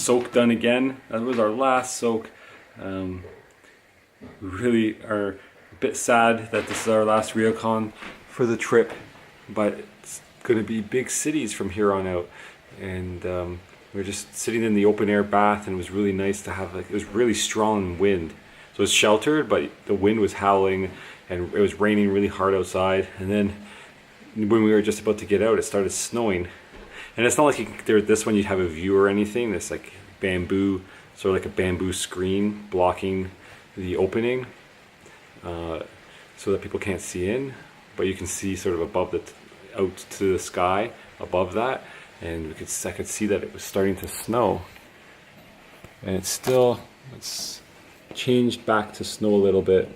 soak done again. That was our last soak. We really are a bit sad that this is our last ryokan for the trip, but it's going to be big cities from here on out. And we were just sitting in the open air bath, and it was really nice to have, like, it was really strong wind. So it was sheltered, but the wind was howling and it was raining really hard outside. And then when we were just about to get out, it started snowing. And it's not like this one you'd have a view or anything. It's like bamboo, sort of like a bamboo screen blocking the opening so that people can't see in. But you can see sort of above out to the sky above that. And I could see that it was starting to snow. And it's changed back to snow a little bit.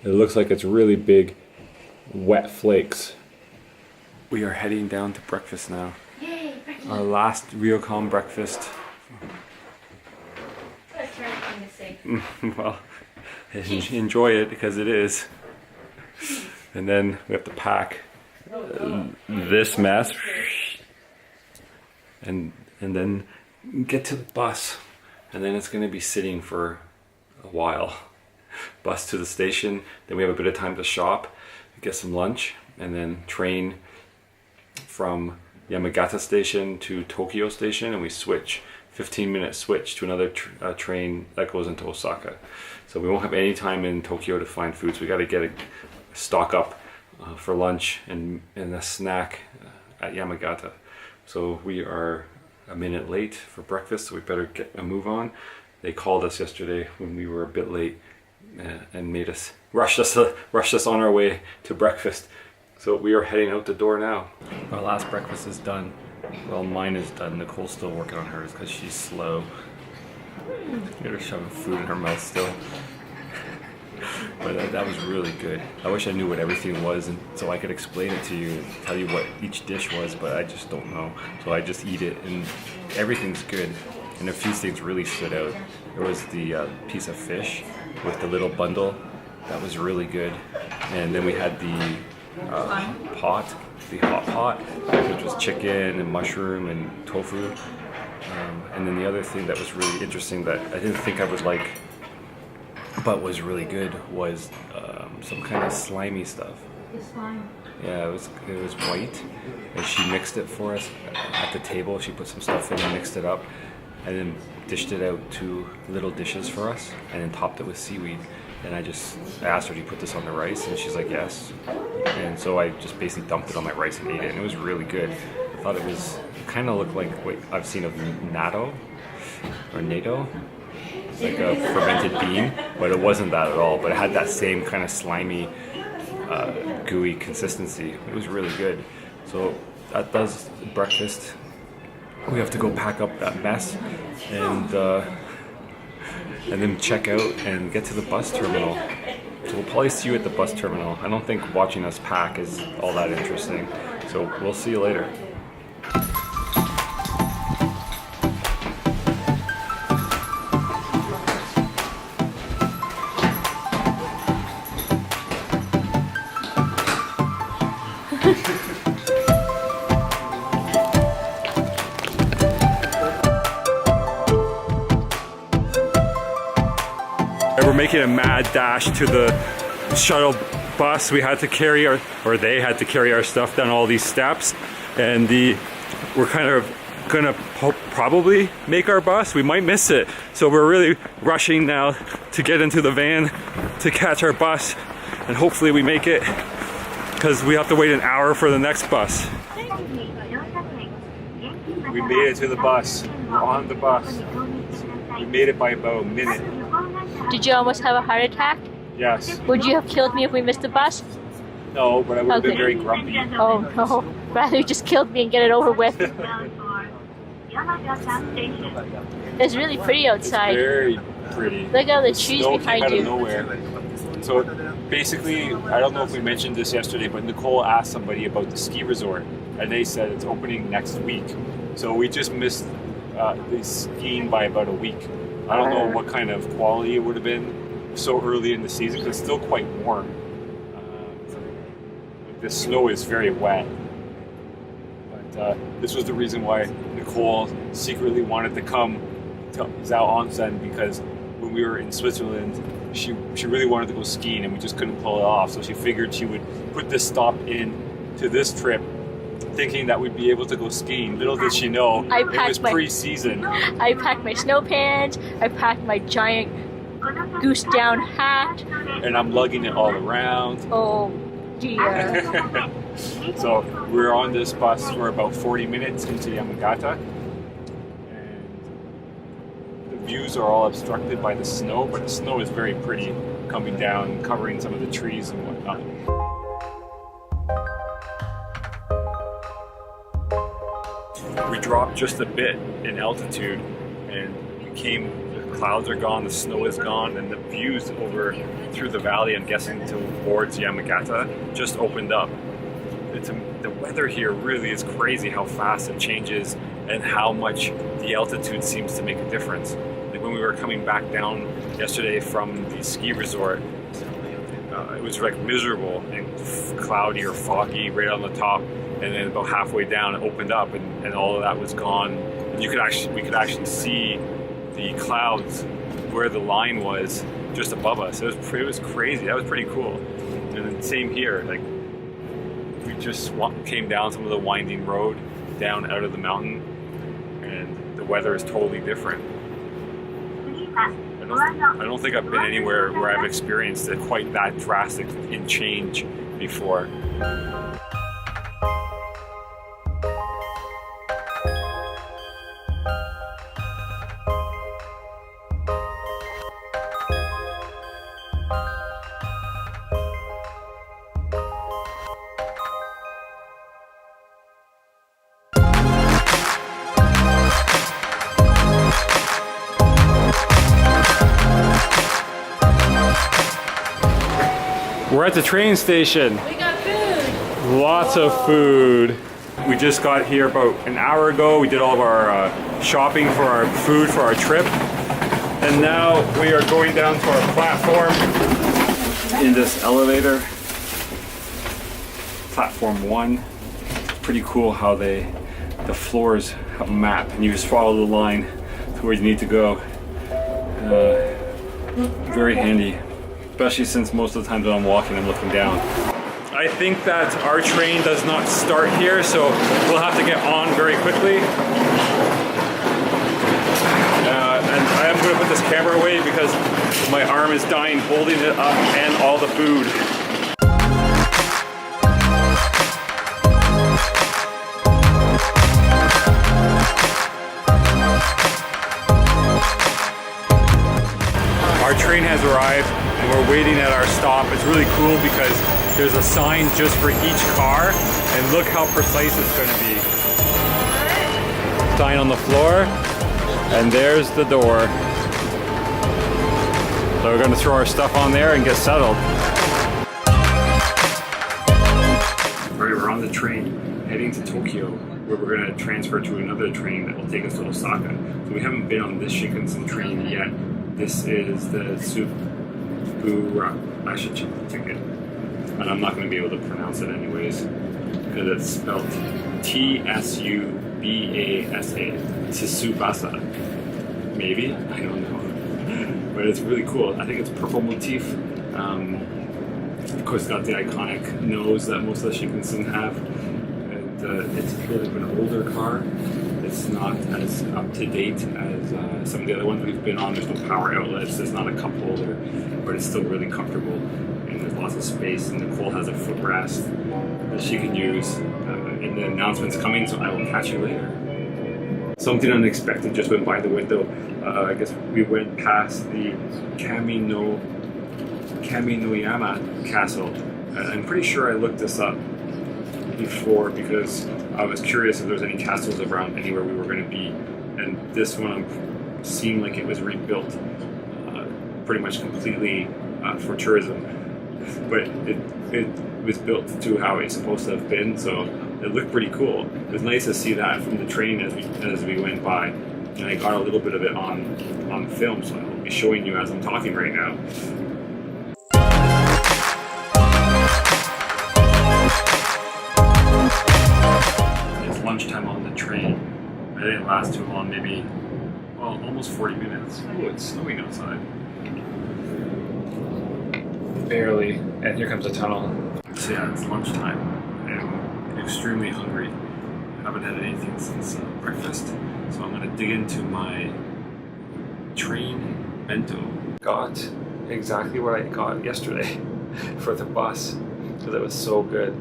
It looks like it's really big, wet flakes. We are heading down to breakfast now. Yay, breakfast. Our last ryokan breakfast. That's the right thing to say. Well, enjoy it because it is. And then we have to pack this mess and then get to the bus. And then it's going to be sitting for a while. Bus to the station, then we have a bit of time to shop, get some lunch, and then train from Yamagata station to Tokyo station, and we switch 15-minute switch to another train that goes into Osaka. So we won't have any time in Tokyo to find food, so we got to get a stock up for lunch and a snack at Yamagata. So we are a minute late for breakfast, so we better get a move on. They called us yesterday when we were a bit late and made us rushed us on our way to breakfast. So we are heading out the door now. Our last breakfast is done. Well, mine is done. Nicole's still working on hers because she's slow. Get her shoving food in her mouth still. But that was really good. I wish I knew what everything was, and so I could explain it to you and tell you what each dish was, but I just don't know. So I just eat it, and everything's good. And a few things really stood out. There was the piece of fish with the little bundle. That was really good. And then we had the hot pot, which was chicken and mushroom and tofu. And then the other thing that was really interesting that I didn't think I would like, but was really good, was some kind of slimy stuff. Slime. Yeah, it was white, and she mixed it for us at the table. She put some stuff in and mixed it up, and then dished it out 2 little dishes for us, and then topped it with seaweed. And I asked her, do you put this on the rice? And she's like, yes. And so I just basically dumped it on my rice and ate it, and it was really good. I thought it kind of looked like what I've seen of natto, or natto. It's like a fermented bean, but it wasn't that at all. But it had that same kind of slimy, gooey consistency. It was really good. So that does breakfast. We have to go pack up that mess and then check out and get to the bus terminal. So we'll probably see you at the bus terminal. I don't think watching us pack is all that interesting. So we'll see you later. We're making a mad dash to the shuttle bus. We had to carry they had to carry our stuff down all these steps, and we're kind of gonna probably make our bus. We might miss it, so we're really rushing now to get into the van to catch our bus, and hopefully we make it, because we have to wait an hour for the next bus. We made it to the bus. We're on the bus. We made it by about a minute. Did you almost have a heart attack? Yes. Would you have killed me if we missed the bus? No, but I would have been very grumpy. Oh no. Rather you just killed me and get it over with. It's really pretty outside. It's very pretty. Look at all the trees Snow behind came out you. of nowhere. So basically, I don't know if we mentioned this yesterday, but Nicole asked somebody about the ski resort, and they said it's opening next week. So we just missed the skiing by about a week. I don't know what kind of quality it would have been so early in the season, because it's still quite warm. The snow is very wet. this was the reason why Nicole secretly wanted to come to Zao Onsen, because when we were in Switzerland, she really wanted to go skiing and we just couldn't pull it off. So she figured she would put this stop in to this trip, thinking that we'd be able to go skiing. Little did she know, it was pre-season. I packed my snow pants, I packed my giant goose down hat. And I'm lugging it all around. Oh dear. So we're on this bus for about 40 minutes into Yamagata. And the views are all obstructed by the snow, but the snow is very pretty coming down, covering some of the trees and whatnot. We dropped just a bit in altitude and the clouds are gone, the snow is gone, and the views over through the valley, I'm guessing towards Yamagata, just opened up. The weather here really is crazy how fast it changes and how much the altitude seems to make a difference. Like when we were coming back down yesterday from the ski resort, it was like miserable and cloudy or foggy right on the top, and then about halfway down it opened up and all of that was gone. And we could actually see the clouds where the line was just above us. It was crazy. That was pretty cool. And then same here, like we just came down some of the winding road down out of the mountain, and the weather is totally different. I don't think I've been anywhere where I've experienced it quite that drastic in change before. We're at the train station. We got food. Lots of food. We just got here about an hour ago. We did all of our shopping for our food for our trip. And now we are going down to our platform in this elevator. Platform 1. It's pretty cool how the floors have a map and you just follow the line to where you need to go. Very handy. Especially since most of the times when I'm walking, I'm looking down. I think that our train does not start here, so we'll have to get on very quickly. And I am going to put this camera away because my arm is dying holding it up and all the food. Our train has arrived. We're waiting at our stop. It's really cool because there's a sign just for each car, and look how precise it's going to be. Sign on the floor, and there's the door. So we're going to throw our stuff on there and get settled. Alright, we're on the train heading to Tokyo, where we're going to transfer to another train that will take us to Osaka. So we haven't been on this Shinkansen train yet. This is the I should check the ticket. And I'm not going to be able to pronounce it anyways, because it's spelled Tsubasa. Tsubasa. Maybe? I don't know. But it's really cool. I think it's purple motif. Of course, it's got the iconic nose that most of the Shinkansen have. And it's a bit of an older car. It's not as up to date as some of the other ones we've been on. There's no power outlets, there's not a cup holder, but it's still really comfortable and there's lots of space. And Nicole has a footrest that she can use. And the announcement's coming, so I will catch you later. Something unexpected just went by the window. I guess we went past the Kaminoyama Castle. I'm pretty sure I looked this up before because I was curious if there was any castles around anywhere we were going to be, and this one seemed like it was rebuilt pretty much completely for tourism, but it was built to how it's supposed to have been, so it looked pretty cool. It was nice to see that from the train as we went by, and I got a little bit of it on film, so I'll be showing you as I'm talking right now. didn't last too long, maybe, well, almost 40 minutes. Oh, it's snowing outside. Barely. And here comes the tunnel. So yeah, it's lunchtime. I'm extremely hungry. I haven't had anything since breakfast. So I'm gonna dig into my train bento. Got exactly what I got yesterday for the bus because it was so good.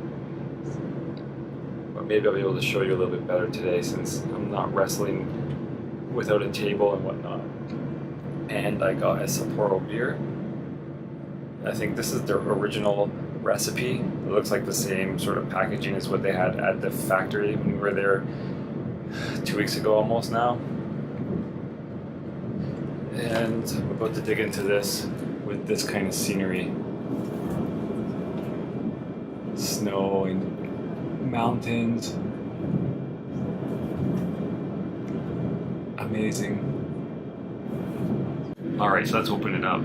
But maybe I'll be able to show you a little bit better today since I'm not wrestling without a table and whatnot. And I got a Sapporo beer. I think this is their original recipe. It looks like the same sort of packaging as what they had at the factory when we were there 2 weeks ago almost now. And I'm about to dig into this with this kind of scenery. Snow and mountains. Amazing. Alright, so let's open it up.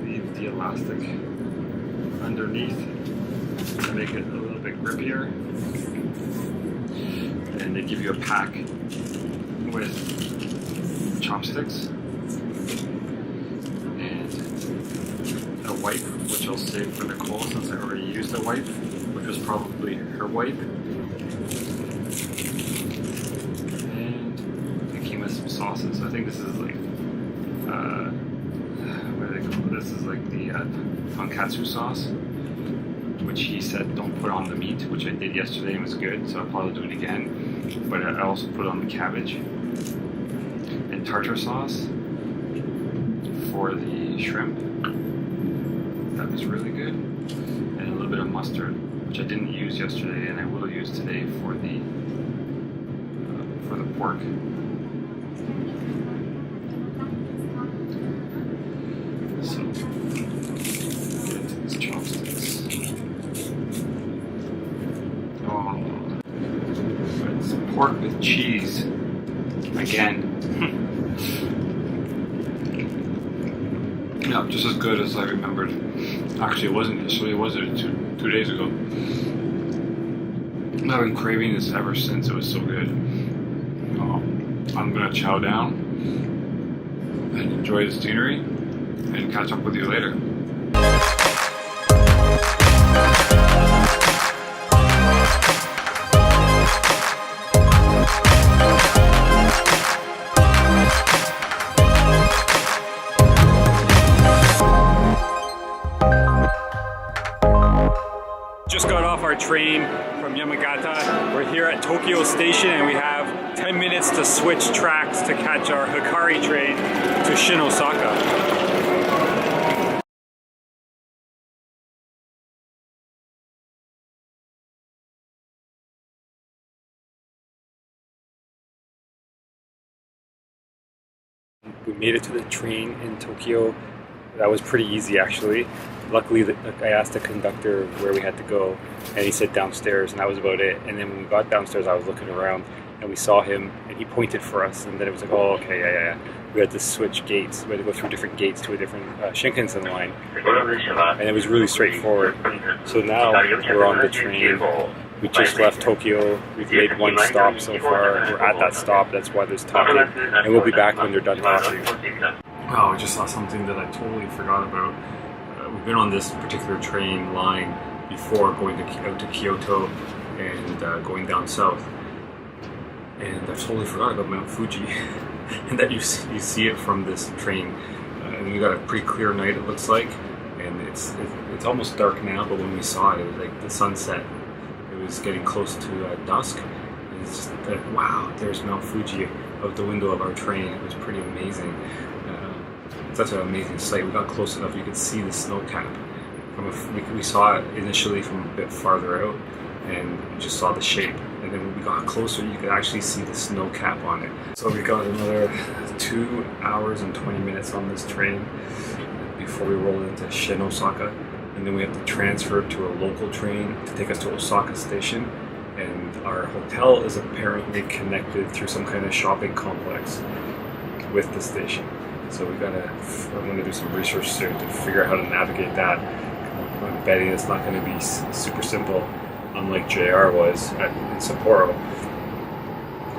Leave the elastic underneath to make it a little bit grippier. And they give you a pack with chopsticks and a wipe, which I'll save for Nicole since I already used a wipe, which was probably her wipe. And it came with some sauces. I think this is like, what do they call it? This is like the tonkatsu sauce, which he said don't put on the meat, which I did yesterday and was good, so I'll probably do it again. But I also put on the cabbage and tartar sauce for the shrimp. That was really good. And a little bit of mustard, which I didn't use yesterday and I will use today for the pork. So get into these chopsticks. Oh. It's pork with cheese. Again. Yeah, just as good as I remembered. Actually, it wasn't yesterday, was it? Two days ago. I've been craving this ever since. It was so good. I'm gonna chow down and enjoy the scenery and catch up with you later. Just got off our train from Yamagata. We're here at Tokyo Station and we have 10 minutes to switch tracks to catch our Hikari train to Osaka. We made it to the train in Tokyo. That was pretty easy actually. Luckily, I asked the conductor where we had to go, and he said downstairs, and that was about it. And then when we got downstairs, I was looking around, and we saw him, and he pointed for us, and then it was like, oh, okay, yeah. We had to switch gates. We had to go through different gates to a different Shinkansen line, and it was really straightforward. So now we're on the train. We just left Tokyo. We've made one stop so far. We're at that stop. That's why there's talking, and we'll be back when they're done talking. Oh, I just saw something that I totally forgot about. We've been on this particular train line before, going out to Kyoto and going down south. And I totally forgot about Mount Fuji and that you see it from this train. And we got a pretty clear night, it looks like. And it's almost dark now, but when we saw it, it was like the sunset. It was getting close to dusk. And it's just like, wow, there's Mount Fuji out the window of our train. It was pretty amazing. Such an amazing sight. We got close enough, you could see the snow cap. We saw it initially from a bit farther out, and you just saw the shape. And then when we got closer, you could actually see the snow cap on it. So we got another 2 hours and 20 minutes on this train before we roll into Osaka. And then we have to transfer to a local train to take us to Osaka Station. And our hotel is apparently connected through some kind of shopping complex with the station. So I'm gonna do some research soon to figure out how to navigate that. I'm betting it's not going to be super simple, unlike JR was in Sapporo.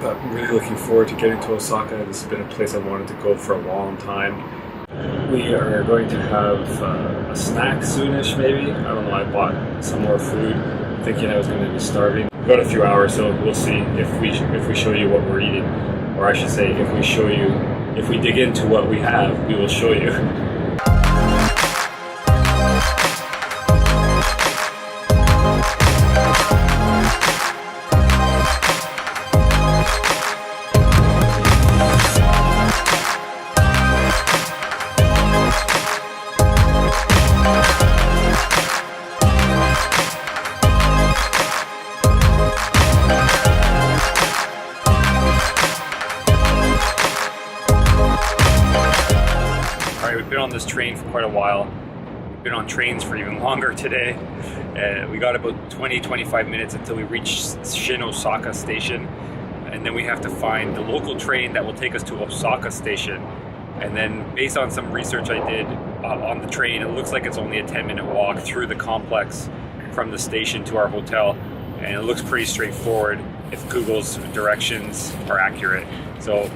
But I'm really looking forward to getting to Osaka. This has been a place I've wanted to go for a long time. We are going to have a snack soonish, maybe. I don't know. I bought some more food, thinking I was going to be starving. We've got a few hours, so we'll see if we show you what we're eating, or I should say, if we dig into what we have, we will show you. We've been on this train for quite a while. We've been on trains for even longer today. We got about 20-25 minutes until we reach Osaka station, and then we have to find the local train that will take us to Osaka station. And then based on some research I did on the train, it looks like it's only a 10-minute walk through the complex from the station to our hotel, and it looks pretty straightforward if Google's directions are accurate. So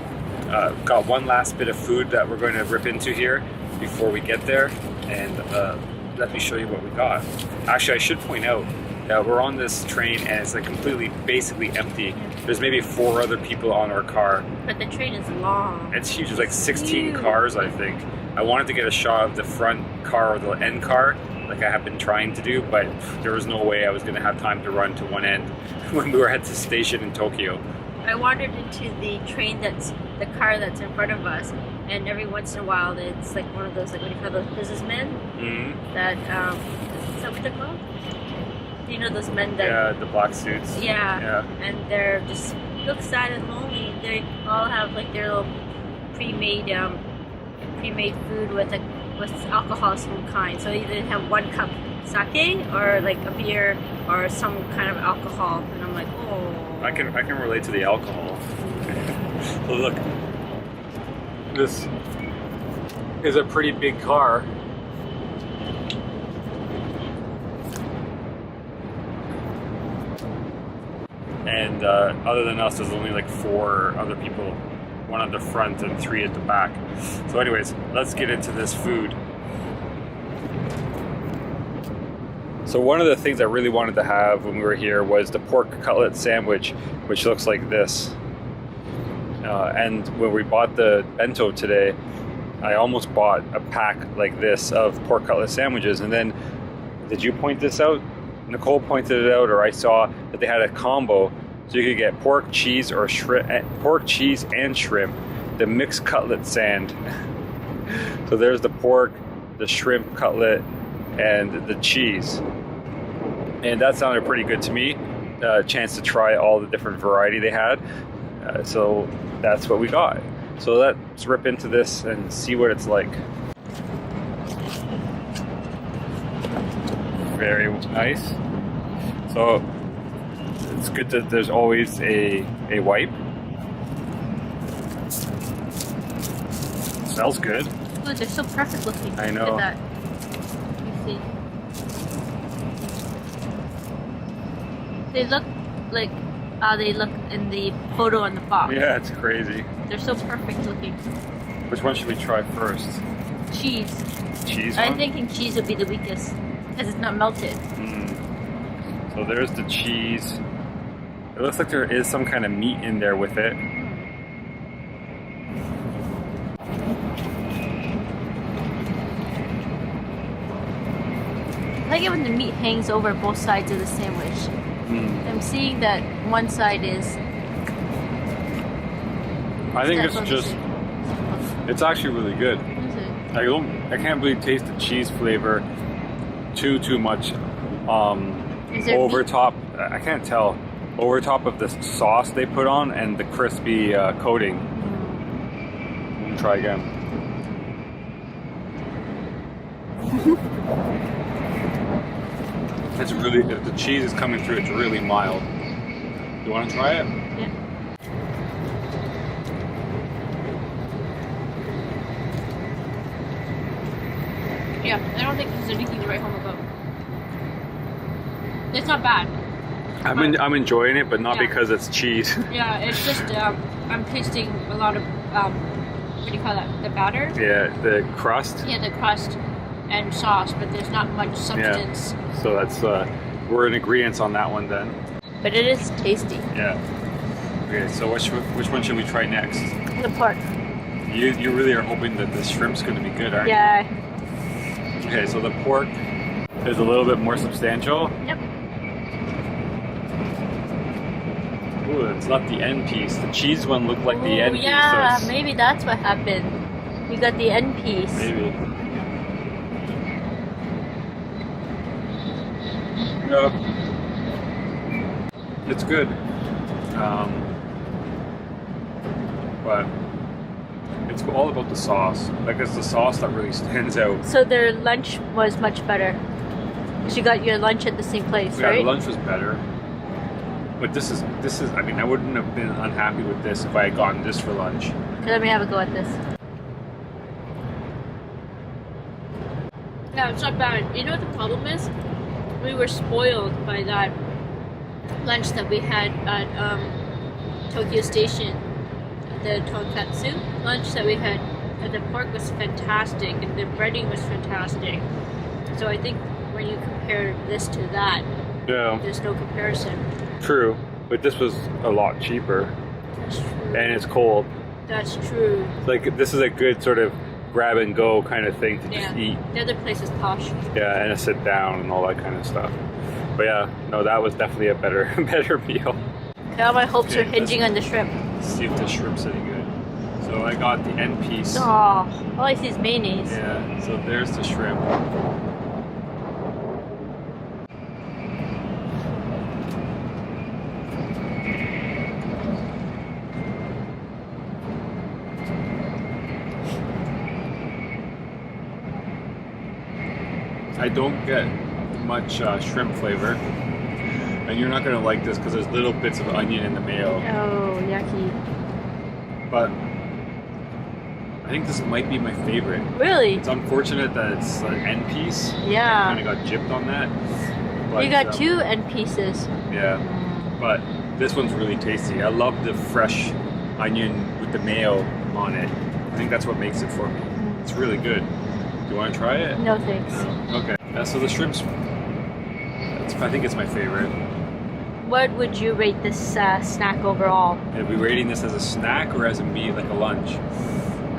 got one last bit of food that we're going to rip into here before we get there, and let me show you what we got. Actually, I should point out that we're on this train and it's like basically empty. There's maybe 4 other people on our car. But the train is long. It's huge. There's like 16 cars, I think. I wanted to get a shot of the front car or the end car, like I have been trying to do, but there was no way I was going to have time to run to one end when we were at the station in Tokyo. I wandered into the train the car that's in front of us, and every once in a while it's like one of those, like what do you call those businessmen? Mm-hmm. That, is that what they're called? You know those men that... Yeah, the black suits. Yeah. And they're just, look sad and lonely. They all have like their little pre-made food with alcohol of some kind. So either have 1 cup sake or like a beer or some kind of alcohol. And I'm like, oh. I can relate to the alcohol. So look, this is a pretty big car. And other than us, there's only like 4 other people, 1 at the front and 3 at the back. So anyways, let's get into this food. So one of the things I really wanted to have when we were here was the pork cutlet sandwich, which looks like this. And when we bought the bento today, I almost bought a pack like this of pork cutlet sandwiches. And then, did you point this out? Nicole pointed it out, or I saw that they had a combo, so you could get pork, cheese, or pork, cheese, and shrimp, the mixed cutlet sand. So there's the pork, the shrimp cutlet, and the cheese. And that sounded pretty good to me. Chance to try all the different variety they had. So that's what we got. So let's rip into this and see what it's like. Very nice. So it's good that there's always a wipe. Smells good. Look, they're so perfect looking. I know. Look at that. You see. They look like how they look in the photo on the box. Yeah, it's crazy. They're so perfect looking. Which one should we try first? Cheese. Cheese I'm one? thinking cheese would be the weakest because it's not melted. So there's the cheese. It looks like there is some kind of meat in there with it. I like it when the meat hangs over both sides of the sandwich. I'm seeing that one side is... I think it's just... It's actually really good. Is it? I can't really taste the cheese flavor too much. Over top, I can't tell. Over top of the sauce they put on and the crispy coating. Let me try again. It's really, the cheese is coming through, it's really mild. You want to try it? Yeah. Yeah, I don't think this is anything to write home about. It's not bad. I'm enjoying it, but not Yeah. because it's cheese. Yeah, it's just I'm tasting a lot of what do you call that? The batter? Yeah, the crust. Yeah, the crust and sauce, but there's not much substance. So that's we're in agreement on that one then. But it is tasty. Yeah. Okay, so which one should we try next? The pork. You really are hoping that the shrimp's going to be good, aren't you? Yeah. Okay, so the pork is a little bit more substantial. Yep. Ooh, it's not the end piece. The cheese one looked like the end piece. Yeah, So maybe that's what happened. You got the end piece. maybe. Yeah. It's good. But it's all about the sauce. Like, it's the sauce that really stands out. So their lunch was much better. Because you got your lunch at the same place, Yeah, right? the lunch was better. But this is, I mean, I wouldn't have been unhappy with this if I had gotten this for lunch. Okay, let me have a go at this. Yeah, it's not bad. You know what the problem is? We were spoiled by that lunch that we had at Tokyo Station. The tonkatsu lunch that we had. The pork was fantastic and the breading was fantastic. So I think when you compare this to that, Yeah, there's no comparison. true. But this was a lot cheaper. That's true. And it's cold. That's true. Like, this is a good sort of grab and go kind of thing to just eat. The other place is posh. Yeah, and a sit down and all that kind of stuff. But yeah, no, that was definitely a better meal. Okay, all my hopes Okay, are hinging on the shrimp. Let's see if the shrimp's any good. So I got the end piece. Oh, all I see is mayonnaise. Yeah, so there's the shrimp. I don't get much shrimp flavor, and you're not gonna like this because there's little bits of onion in the mayo. Oh, yucky. But I think this might be my favorite. Really? It's unfortunate that it's an end piece. Yeah. Kind of got gypped on that. But, You got two end pieces. Yeah, but this one's really tasty. I love the fresh onion with the mayo on it. I think that's what makes it for me. It's really good. Do you want to try it? No thanks. No? Okay. So the shrimps, I think it's my favorite. What would you rate this snack overall? Are we rating this as a snack or as a meal, like a lunch?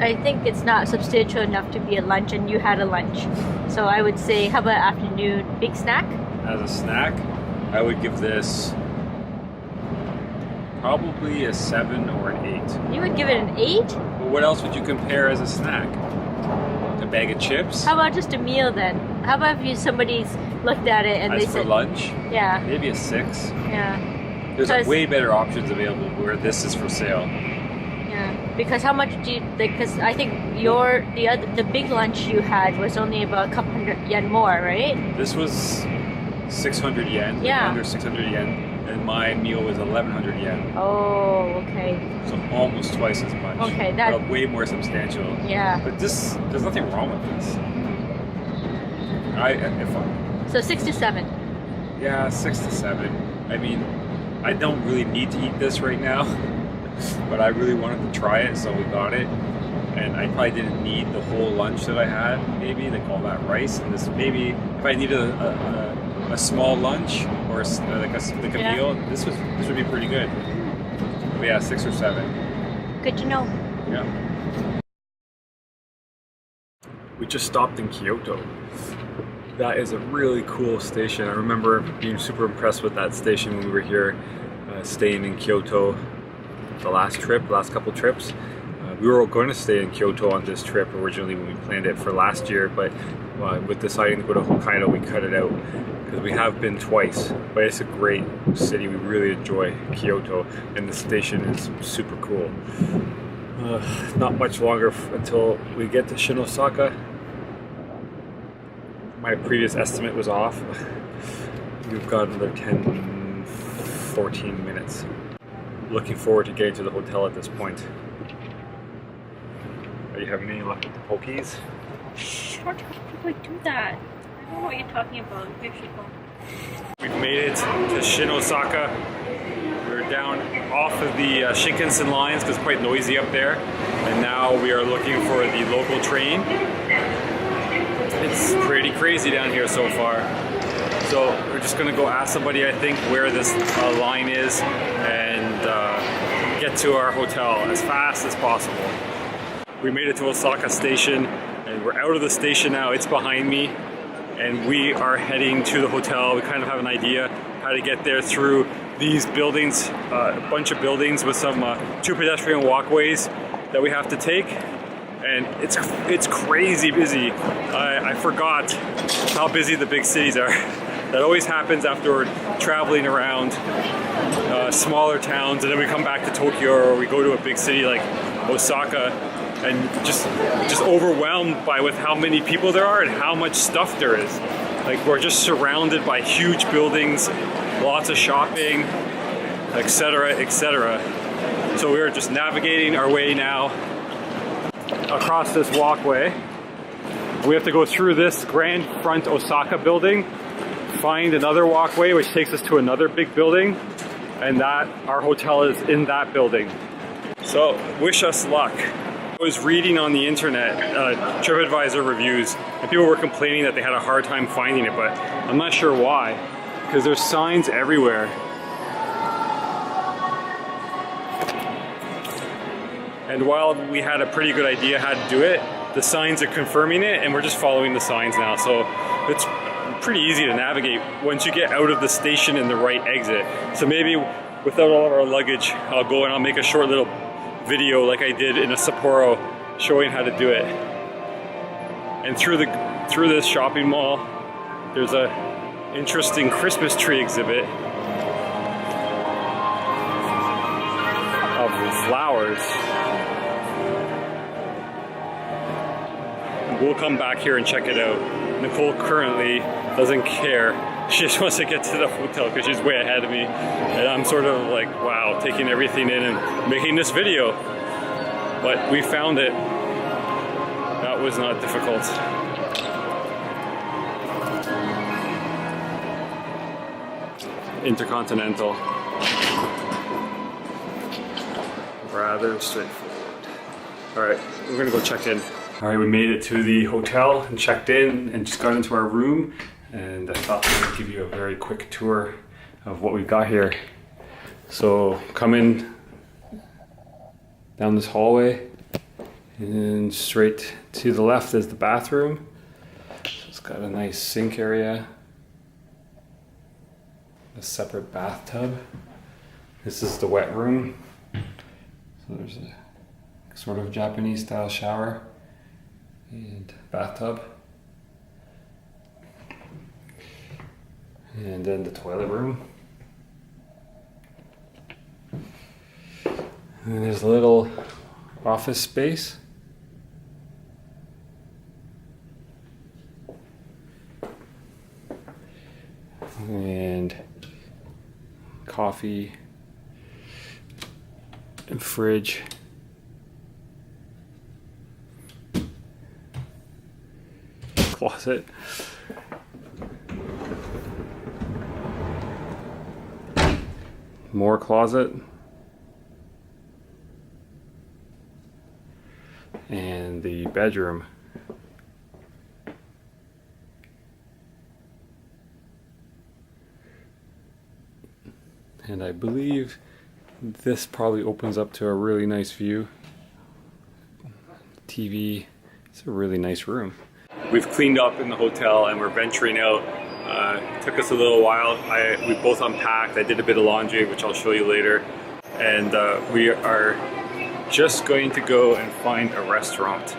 I think it's not substantial enough to be a lunch, and you had a lunch. So I would say, how about afternoon big snack? As a snack, I would give this probably a 7 or an 8. You would give it an 8? But what else would you compare as a snack? A bag of chips? How about just a meal then? How about if somebody's looked at it and As they for said, lunch? yeah, Maybe a 6. yeah, There's Because- way better options available where this is for sale. yeah. Because how much do you? Because I think the big lunch you had was only about a couple hundred yen more, right? This was 600 yen, Yeah. under 600 yen, and my meal was 1100 yen. Oh, okay. So almost twice as much. Okay, that- But way more substantial. Yeah. But there's nothing wrong with this. So 6 to 7. Yeah, 6 to 7. I mean, I don't really need to eat this right now, but I really wanted to try it, so we got it. And I probably didn't need the whole lunch that I had, maybe, like all that rice. And this, maybe, if I needed a small lunch or like a Yeah. meal, this would be pretty good. But yeah, 6 or 7. Good to know. Yeah. We just stopped in Kyoto. That is a really cool station. I remember being super impressed with that station when we were here, staying in Kyoto the last couple trips. We were going to stay in Kyoto on this trip originally when we planned it for last year, but with deciding to go to Hokkaido, we cut it out because we have been twice. But it's a great city. We really enjoy Kyoto, and the station is super cool. Not much longer until we get to Osaka. My previous estimate was off. We've got another 10-14 minutes. Looking forward to getting to the hotel at this point. Are you having any luck with the pokies? Shut up, people do that. I don't know what you're talking about. Maybe we should go. We've made it to Osaka. We're down off of the Shinkansen lines because it's quite noisy up there. And now we are looking for the local train. It's pretty crazy down here so far. So we're just gonna go ask somebody, I think, where this line is and get to our hotel as fast as possible. We made it to Osaka station and we're out of the station now. It's behind me and we are heading to the hotel. We kind of have an idea how to get there through these buildings, a bunch of buildings with some 2 pedestrian walkways that we have to take. And it's crazy busy. I forgot how busy the big cities are. That always happens after we're traveling around smaller towns, and then we come back to Tokyo or we go to a big city like Osaka, and just overwhelmed by with how many people there are and how much stuff there is. Like, we're just surrounded by huge buildings, lots of shopping, etc., etc. So we're just navigating our way now across this walkway. We have to go through this Grand Front Osaka building, find another walkway which takes us to another big building, and that our hotel is in that building. So wish us luck. I was reading on the internet TripAdvisor reviews, and people were complaining that they had a hard time finding it, but I'm not sure why, because there's signs everywhere. And while we had a pretty good idea how to do it, the signs are confirming it, and we're just following the signs now. So it's pretty easy to navigate once you get out of the station in the right exit. So maybe without all of our luggage, I'll go and I'll make a short little video like I did in a Sapporo showing how to do it. And through this shopping mall, there's a interesting Christmas tree exhibit of flowers. We'll come back here and check it out. Nicole currently doesn't care. She just wants to get to the hotel because she's way ahead of me. And I'm sort of like, wow, taking everything in and making this video. But we found it. That was not difficult. Intercontinental. Rather straightforward. All right, we're gonna go check in. All right, we made it to the hotel and checked in and just got into our room, and I thought I would give you a very quick tour of what we've got here. So come in down this hallway and straight to the left is the bathroom. So it's got a nice sink area, a separate bathtub. This is the wet room. So there's a sort of Japanese style shower and bathtub, and then the toilet room, and there's a little office space, and coffee and fridge. Closet. More closet. And the bedroom. And I believe this probably opens up to a really nice view. TV. It's a really nice room. We've cleaned up in the hotel and we're venturing out. It took us a little while. We both unpacked. I did a bit of laundry, which I'll show you later. And we are just going to go and find a restaurant.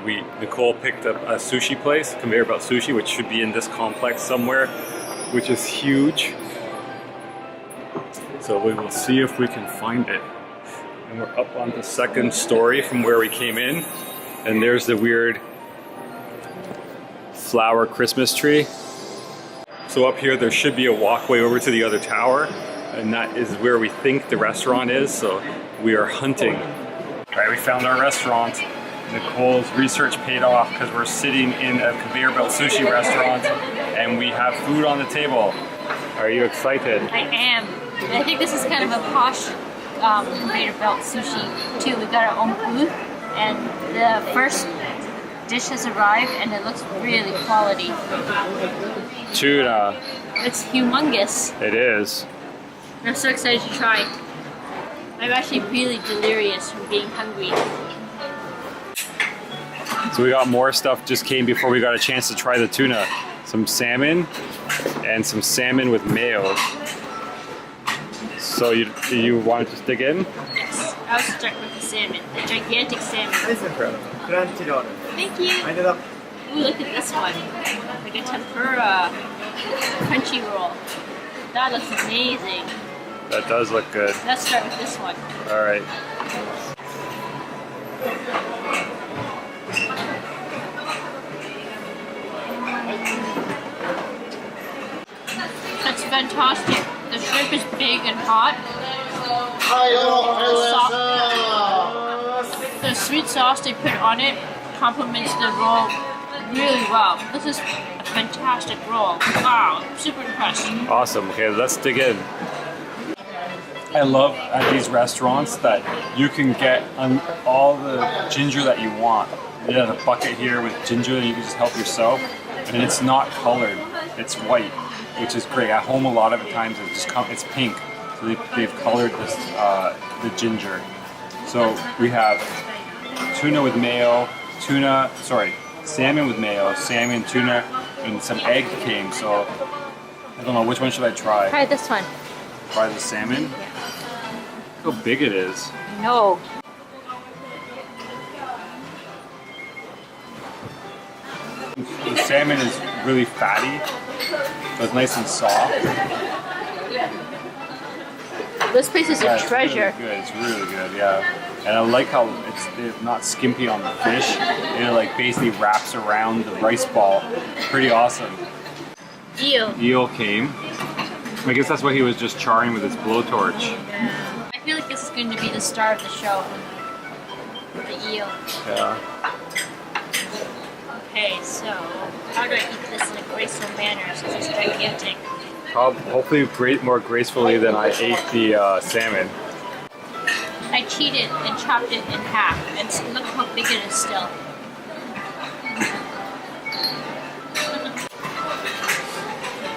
Nicole picked up a sushi place, Conveyor Belt Sushi, which should be in this complex somewhere, which is huge. So we will see if we can find it. And we're up on the second story from where we came in. And there's the weird flower Christmas tree. So up here there should be a walkway over to the other tower, and that is where we think the restaurant is, so we are hunting. Alright, we found our restaurant. Nicole's research paid off because we're sitting in a Conveyor Belt Sushi restaurant and we have food on the table. Are you excited? I am. I think this is kind of a posh conveyor belt sushi too. We got our own booth, and the first dish has arrived, and it looks really quality. Tuna. It's humongous. It is. I'm so excited to try. I'm actually really delirious from being hungry. So we got more stuff just came before we got a chance to try the tuna. Some salmon and some salmon with mayo. So you want to just dig in? Yes, I'll start with the salmon, the gigantic salmon. Thank you. Ooh, look at this one. Like a tempura crunchy roll. That looks amazing. That does look good. Let's start with this one. All right. That's fantastic. The shrimp is big and hot. The sweet sauce they put on it complements the roll really well. This is a fantastic roll. Wow, I'm super impressed. Awesome. Okay, let's dig in. I love at these restaurants that you can get all the ginger that you want. You have a bucket here with ginger that you can just help yourself, and it's not colored. It's white, which is great. At home, a lot of the times it's pink, so they've colored this the ginger. So we have tuna with mayo, salmon with mayo, salmon, tuna, and some egg came. So I don't know, which one should I try? Try this one. Try the salmon? Yeah. Look how big it is. No. The salmon is really fatty, so it's nice and soft. This place is a treasure. It's really good, yeah. And I like how it's not skimpy on the fish. It like basically wraps around the rice ball. Pretty awesome. Eel came. I guess that's what he was just charring with his blowtorch. I feel like this is going to be the star of the show. The eel. Yeah. Okay, so how do I eat this in a graceful manner since it's gigantic? Hopefully more gracefully than I ate the salmon. I cheated and chopped it in half, and look how big it is still.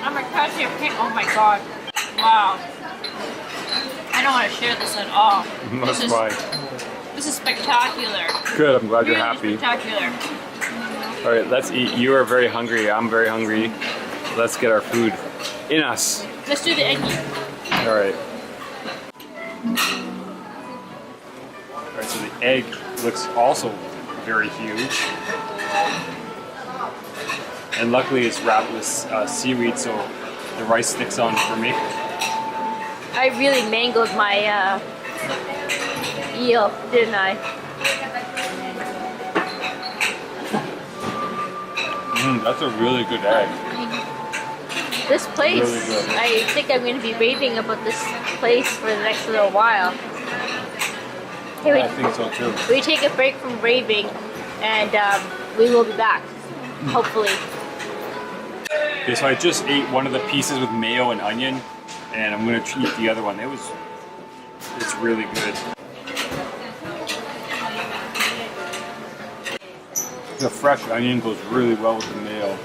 I'm a crunchy pink. Oh my god. Wow. I don't want to share this at all. That's fine. This is spectacular. Good, I'm glad Really you're happy. Spectacular. All right, let's eat. You are very hungry. I'm very hungry. Let's get our food in us. Let's do the eggy. All right. All right, so the egg looks also very huge. And luckily it's wrapped with seaweed, so the rice sticks on for me. I really mangled my eel, didn't I? That's a really good egg. This place, Really good. I think I'm going to be raving about this place for the next little while. Hey, I think so too. we take a break from raving, and we will be back, hopefully. Okay, so I just ate one of the pieces with mayo and onion, and I'm gonna eat the other one. It's really good. The fresh onion goes really well with the mayo.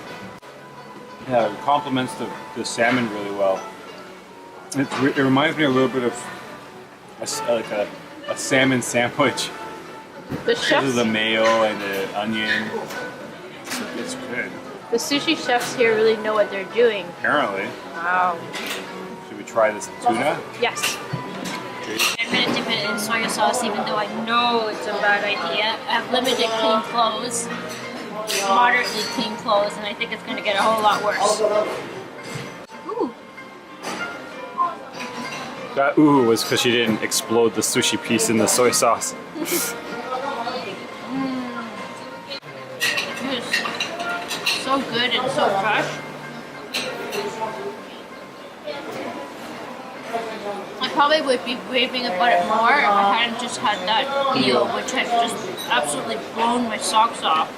Yeah, it complements the salmon really well. It reminds me a little bit of a salmon sandwich. The Because chefs, of the mayo and the onion. It's good. the sushi chefs here really know what they're doing. Apparently. Wow. Should we try this tuna? Yes. I'm going to dip it in soy sauce even though I know it's a bad idea. I have limited clean clothes, moderately clean clothes, and I think it's going to get a whole lot worse. Ooh. That ooh was because she didn't explode the sushi piece in the soy sauce. It is so good and so fresh. I probably would be raving about it more if I hadn't just had that eel, which has just absolutely blown my socks off.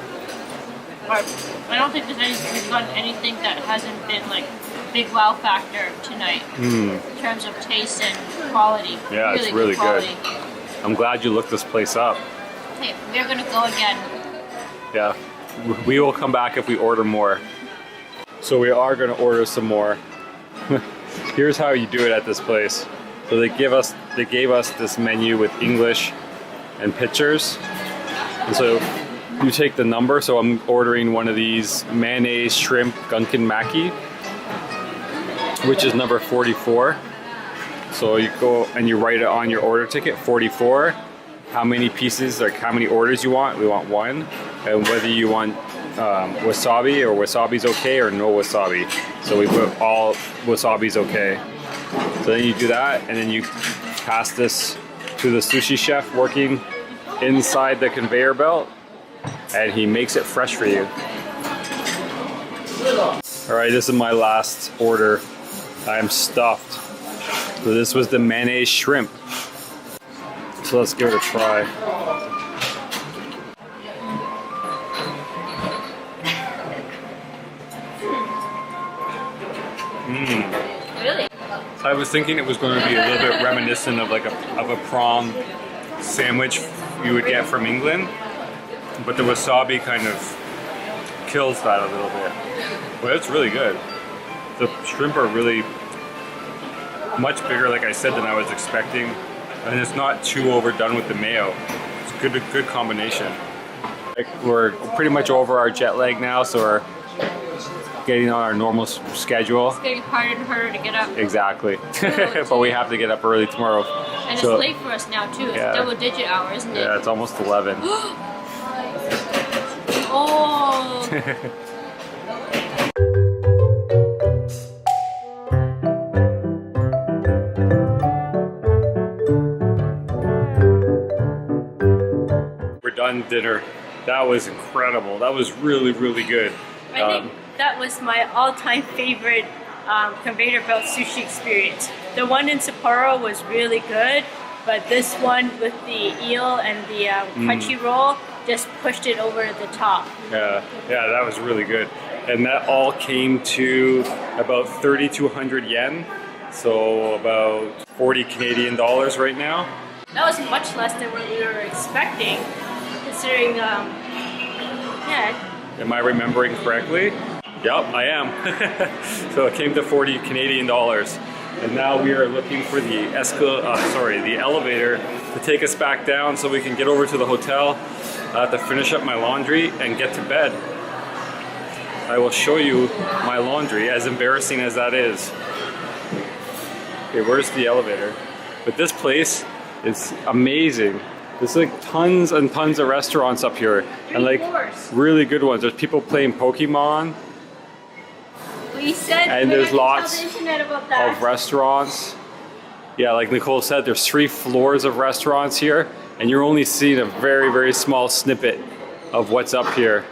But I don't think we've done anything that hasn't been like big wow factor tonight in terms of taste and quality. Yeah, it's really good. quality. I'm glad you looked this place up. Okay, we're gonna go again. Yeah, we will come back if we order more. So we are going to order some more. Here's how you do it at this place. So they gave us this menu with English and pictures. And so you take the number. So I'm ordering one of these mayonnaise shrimp gunkin maki, which is number 44. So you go and you write it on your order ticket, 44. How many pieces, like how many orders you want. We want one. And whether you want wasabi or wasabi's okay or no wasabi. So we put all wasabi's okay. So then you do that and then you pass this to the sushi chef working inside the conveyor belt and he makes it fresh for you. Alright, this is my last order. I'm stuffed. So this was the mayonnaise shrimp. So let's give it a try. Really? I was thinking it was going to be a little bit reminiscent of like a prawn sandwich you would get from England, but the wasabi kind of kills that a little bit. But it's really good. The shrimp are really much bigger, like I said, than I was expecting, and it's not too overdone with the mayo. It's a good combination. Like we're pretty much over our jet lag now, so we're getting on our normal schedule. It's getting harder and harder to get up. Exactly. But we have to get up early tomorrow. And so, it's late for us now too. It's double digit hour, isn't it? Yeah, it's almost 11. Oh! We're done dinner. That was incredible. That was really, really good. I think that was my all-time favorite conveyor belt sushi experience. The one in Sapporo was really good, but this one with the eel and the crunchy roll just pushed it over the top. Yeah, that was really good. And that all came to about 3,200 yen, so about 40 Canadian dollars right now. That was much less than what we were expecting, considering, yeah. Am I remembering correctly? Yep, I am. So it came to 40 Canadian dollars. And now we are looking for the elevator to take us back down so we can get over to the hotel to finish up my laundry and get to bed. I will show you my laundry, as embarrassing as that is. Okay, where's the elevator? But this place is amazing. There's like tons and tons of restaurants up here. And like really good ones. There's people playing Pokemon. We said and there's lots tell the internet about that. of restaurants. Yeah, like Nicole said, there's 3 floors of restaurants here, and you're only seeing a very, very small snippet of what's up here.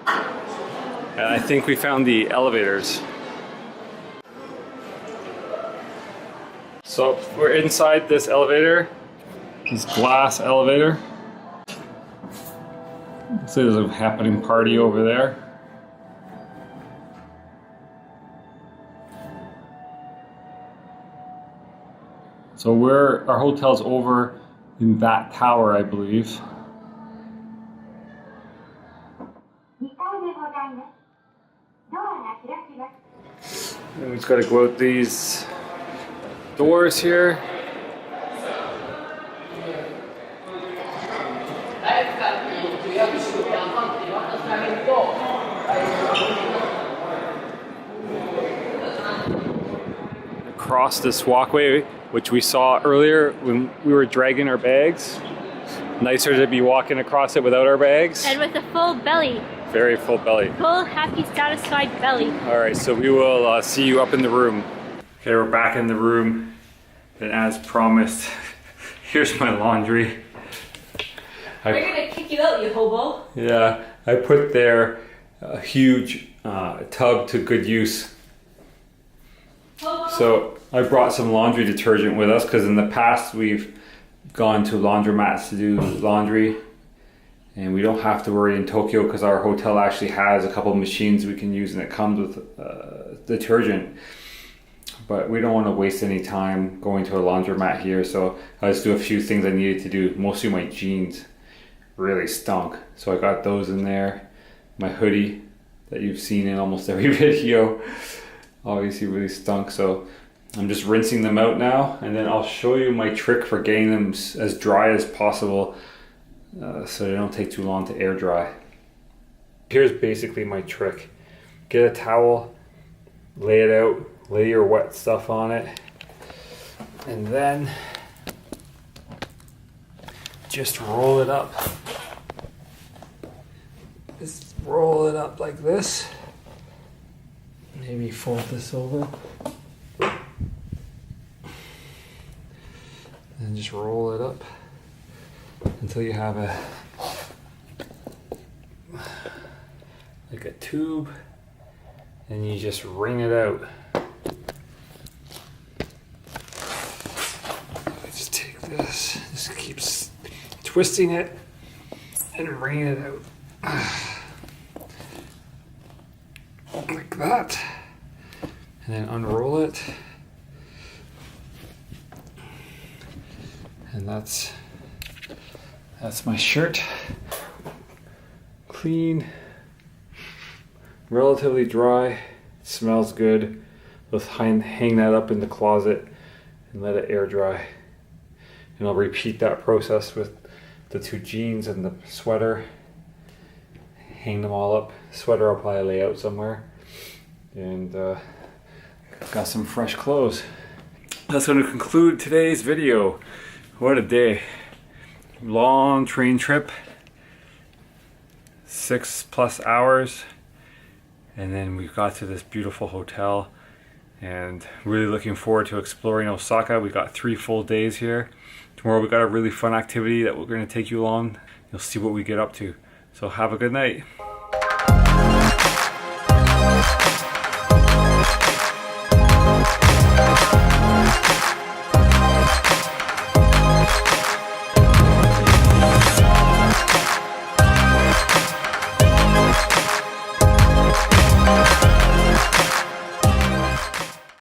And I think we found the elevators. So we're inside this elevator, this glass elevator. So there's a happening party over there. So our hotel's over in that tower, I believe. And we've got to go out these doors here. Across this walkway, which we saw earlier when we were dragging our bags. Nicer to be walking across it without our bags. And with a full belly. Very full belly. Full, happy, satisfied belly. Alright, so we will see you up in the room. Okay, we're back in the room. And as promised, here's my laundry. We're gonna kick you out, you hobo. Yeah, I put there a huge tub to good use. So I brought some laundry detergent with us because in the past we've gone to laundromats to do laundry, and we don't have to worry in Tokyo because our hotel actually has a couple of machines we can use and it comes with detergent. but we don't want to waste any time going to a laundromat here, so I just do a few things I needed to do. Mostly my jeans really stunk, so I got those in there. My hoodie that you've seen in almost every video obviously really stunk, so I'm just rinsing them out now, and then I'll show you my trick for getting them as dry as possible so they don't take too long to air dry. Here's basically my trick. Get a towel, lay it out, lay your wet stuff on it, and then just roll it up. Just roll it up like this. Maybe fold this over. And just roll it up until you have like a tube, and you just wring it out. Just take this, just keep twisting it and wringing it out. Like that. And then unroll it. And that's my shirt. Clean, relatively dry, it smells good. Let's hang that up in the closet and let it air dry. And I'll repeat that process with the two jeans and the sweater. Hang them all up. Sweater I'll probably lay out somewhere. And got some fresh clothes. That's going to conclude today's video. What a day. Long train trip. 6+ hours. And then we got to this beautiful hotel. And really looking forward to exploring Osaka. We got 3 full days here. Tomorrow we got a really fun activity that we're going to take you along. You'll see what we get up to. So have a good night.